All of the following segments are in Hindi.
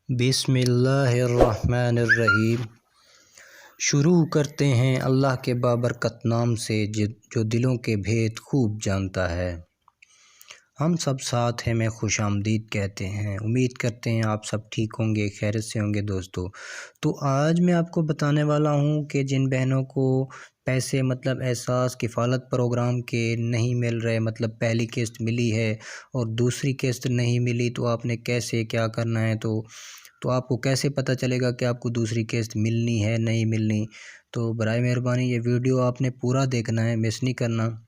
बिस्मिल्लाहिर्रहमानिर्रहीम। शुरू करते हैं अल्लाह के बाबरकत नाम से जो दिलों के भेद खूब जानता है। हम सब साथ हैं में खुश आमदीद कहते हैं। उम्मीद करते हैं आप सब ठीक होंगे, खैरियत से होंगे दोस्तों। तो आज मैं आपको बताने वाला हूं कि जिन बहनों को पैसे मतलब एहसास किफ़ालत प्रोग्राम के नहीं मिल रहे, मतलब पहली किस्त मिली है और दूसरी किस्त नहीं मिली, तो आपने कैसे क्या करना है। तो आपको कैसे पता चलेगा कि आपको दूसरी किस्त मिलनी है नहीं मिलनी। तो बराए मेहरबानी ये वीडियो आपने पूरा देखना है, मिस नहीं करना।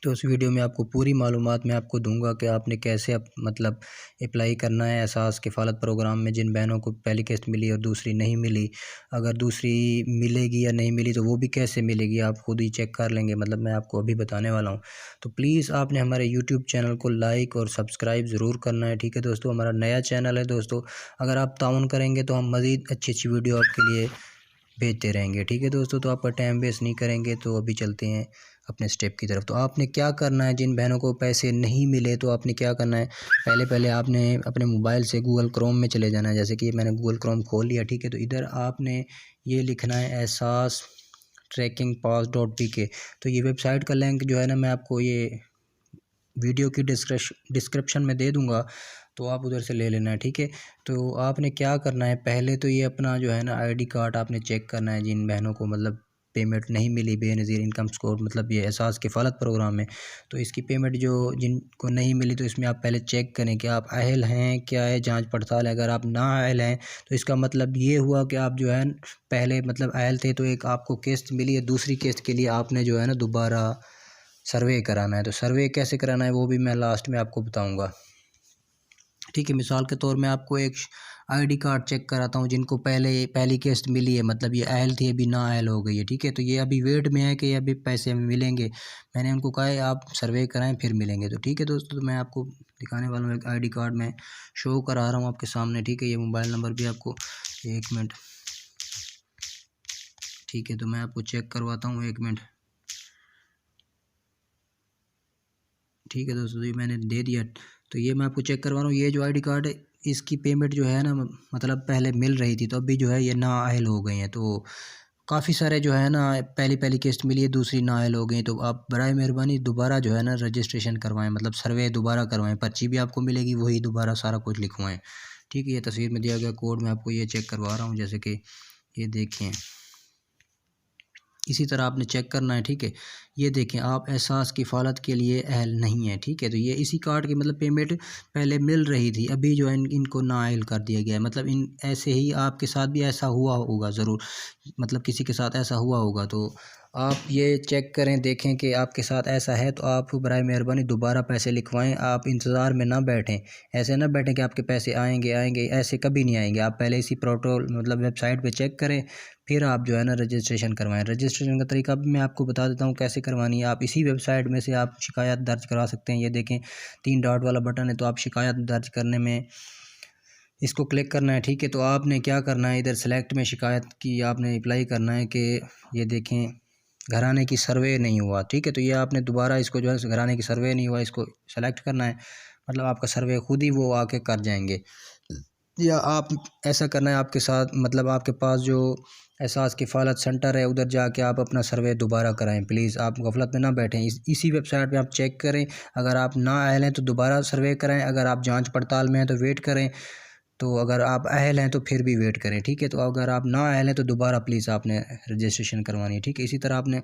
तो उस वीडियो में आपको पूरी मालूमात मैं आपको दूंगा कि आपने कैसे मतलब अप्लाई करना है एहसास किफ़ालत प्रोग्राम में। जिन बहनों को पहली किस्त मिली और दूसरी नहीं मिली, अगर दूसरी मिलेगी या नहीं मिली तो वो भी कैसे मिलेगी आप खुद ही चेक कर लेंगे, मतलब मैं आपको अभी बताने वाला हूँ। तो प्लीज़ आपने हमारे यूट्यूब चैनल को लाइक और सब्सक्राइब ज़रूर करना है, ठीक है दोस्तों। हमारा नया चैनल है दोस्तों, अगर आप ताउन करेंगे तो हम मज़ीद अच्छी अच्छी वीडियो आपके लिए भेजते रहेंगे, ठीक है दोस्तों। तो आपका टाइम वेस्ट नहीं करेंगे, तो अभी चलते हैं अपने स्टेप की तरफ। तो आपने क्या करना है, जिन बहनों को पैसे नहीं मिले तो आपने क्या करना है, पहले आपने अपने मोबाइल से गूगल क्रोम में चले जाना है। जैसे कि मैंने गूगल क्रोम खोल लिया, ठीक है। तो इधर आपने ये लिखना है एहसास ट्रैकिंग पास .pk। तो ये वेबसाइट का लिंक जो है ना, मैं आपको ये वीडियो की डिस्क्रिप्शन में दे दूंगा, तो आप उधर से ले लेना है, ठीक है। तो आपने क्या करना है, पहले तो ये अपना जो है ना आईडी कार्ड आपने चेक करना है। जिन बहनों को मतलब पेमेंट नहीं मिली बेनज़ीर इनकम स्कोर, मतलब ये एहसास किफ़ालत प्रोग्राम में, तो इसकी पेमेंट जो जिनको नहीं मिली, तो इसमें आप पहले चेक करें कि आप अहल हैं, क्या है जांच पड़ताल है। अगर आप ना अहल हैं तो इसका मतलब ये हुआ कि आप जो है पहले मतलब अहल थे, तो एक आपको किस्त मिली है, दूसरी किस्त के लिए आपने जो है ना दोबारा सर्वे कराना है। तो सर्वे कैसे कराना है वो भी मैं लास्ट में आपको बताऊंगा, ठीक है। मिसाल के तौर में आपको एक आईडी कार्ड चेक कराता हूँ। जिनको पहली किस्त मिली है, मतलब ये अहल थी अभी ना अहल हो गई है, ठीक है। तो ये अभी वेट में है कि ये अभी पैसे मिलेंगे। मैंने उनको कहा है आप सर्वे कराएं फिर मिलेंगे, तो ठीक है दोस्तों। तो मैं आपको दिखाने वाला हूँ, एक आईडी कार्ड में शो करा रहा हूँ आपके सामने, ठीक है। ये मोबाइल नंबर भी आपको 1 मिनट, ठीक है। तो मैं आपको चेक करवाता हूँ 1 मिनट, ठीक है दोस्तों। ये मैंने दे दिया, तो ये मैं आपको चेक करवा रहा हूँ। ये जो आईडी कार्ड है इसकी पेमेंट जो है ना, मतलब पहले मिल रही थी, तो अभी जो है ये नाअहल हो गई हैं। तो काफ़ी सारे जो है ना पहली किस्त मिली है, दूसरी नाअहल हो गई। तो आप बराए मेहरबानी दोबारा जो है ना रजिस्ट्रेशन करवाएं, मतलब सर्वे दोबारा करवाएं, पर्ची भी आपको मिलेगी, वही दोबारा सारा कुछ लिखवाएं, ठीक है। ये तस्वीर में दिया गया कोड मैं आपको ये चेक करवा रहा हूँ, जैसे कि ये देखें, इसी तरह आपने चेक करना है, ठीक है। ये देखें आप एहसास किफ़ालत के लिए अहल नहीं है, ठीक है। तो ये इसी कार्ड की मतलब पेमेंट पहले मिल रही थी, अभी जो है इनको नाअहल कर दिया गया है। मतलब इन ऐसे ही आपके साथ भी ऐसा हुआ होगा ज़रूर, मतलब किसी के साथ ऐसा हुआ होगा। तो आप ये चेक करें, देखें कि आपके साथ ऐसा है, तो आप बराए मेहरबानी दोबारा पैसे लिखवाएं। आप इंतज़ार में ना बैठें, ऐसे ना बैठें कि आपके पैसे आएंगे, ऐसे कभी नहीं आएंगे। आप पहले इसी पोर्टल मतलब वेबसाइट पे चेक करें, फिर आप जो है ना रजिस्ट्रेशन करवाएं। रजिस्ट्रेशन का तरीका भी मैं आपको बता देता हूँ कैसे करवानी है। आप इसी वेबसाइट में से आप शिकायत दर्ज करा सकते हैं। ये देखें 3 डॉट वाला बटन है, तो आप शिकायत दर्ज करने में इसको क्लिक करना है, ठीक है। तो आपने क्या करना है, इधर सेलेक्ट में शिकायत की आपने अप्लाई करना है कि ये देखें घराने की सर्वे नहीं हुआ, ठीक है। तो ये आपने दोबारा इसको जो है घराने की सर्वे नहीं हुआ, इसको सेलेक्ट करना है, मतलब आपका सर्वे खुद ही वो आके कर जाएंगे। या आप ऐसा करना है आपके साथ, मतलब आपके पास जो एहसास किफ़ालत सेंटर है उधर जाके आप अपना सर्वे दोबारा कराएं। प्लीज़ आप गफलत में ना बैठें, इसी वेबसाइट पे आप चेक करें। अगर आप ना अहल हैं तो दोबारा सर्वे कराएं, अगर आप जांच पड़ताल में हैं तो वेट करें, तो अगर आप अहल हैं तो फिर भी वेट करें, ठीक है। तो अगर आप ना अहल हैं तो दोबारा प्लीज़ आपने रजिस्ट्रेशन करवानी है, ठीक है। इसी तरह आपने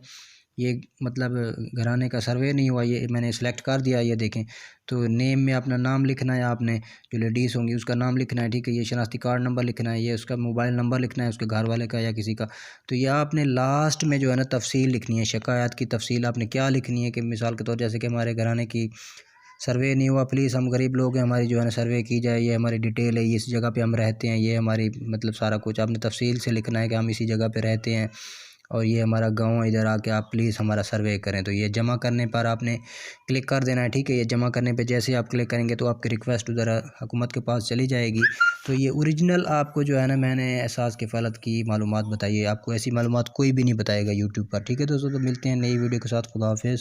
ये मतलब घराने का सर्वे नहीं हुआ, ये मैंने सेलेक्ट कर दिया। ये देखें, तो नेम में अपना नाम लिखना है, आपने जो लेडीज़ होंगी उसका नाम लिखना है, ठीक है। ये शनाख्ती कार्ड नंबर लिखना है, ये उसका मोबाइल नंबर लिखना है, उसके घर वाले का या किसी का। तो ये आपने लास्ट में जो है ना तफसील लिखनी है, शिकायत की तफसील आपने क्या लिखनी है कि मिसाल के तौर जैसे कि हमारे घराने की सर्वे नहीं हुआ, प्लीज़ हम गरीब लोग हैं, हमारी जो है ना सर्वे की जाए, ये हमारी डिटेल है, ये इस जगह पे हम रहते हैं, ये हमारी मतलब सारा कुछ आपने तफसील से लिखना है कि हम इसी जगह पे रहते हैं और ये हमारा गांव है, इधर आके आप प्लीज़ हमारा सर्वे करें। तो ये जमा करने पर आपने क्लिक कर देना है, ठीक है। ये जमा करने पे जैसे आप क्लिक करेंगे तो आपकी रिक्वेस्ट उधर हुकूमत के पास चली जाएगी। तो ये ओरिजिनल आपको जो है ना मैंने एहसास किफ़ालत की मालूमात बताई है, आपको ऐसी मालूमात कोई भी नहीं बताएगा यूट्यूब पर, ठीक है दोस्तों। तो मिलते हैं नई वीडियो के साथ, खुदा हाफिज़।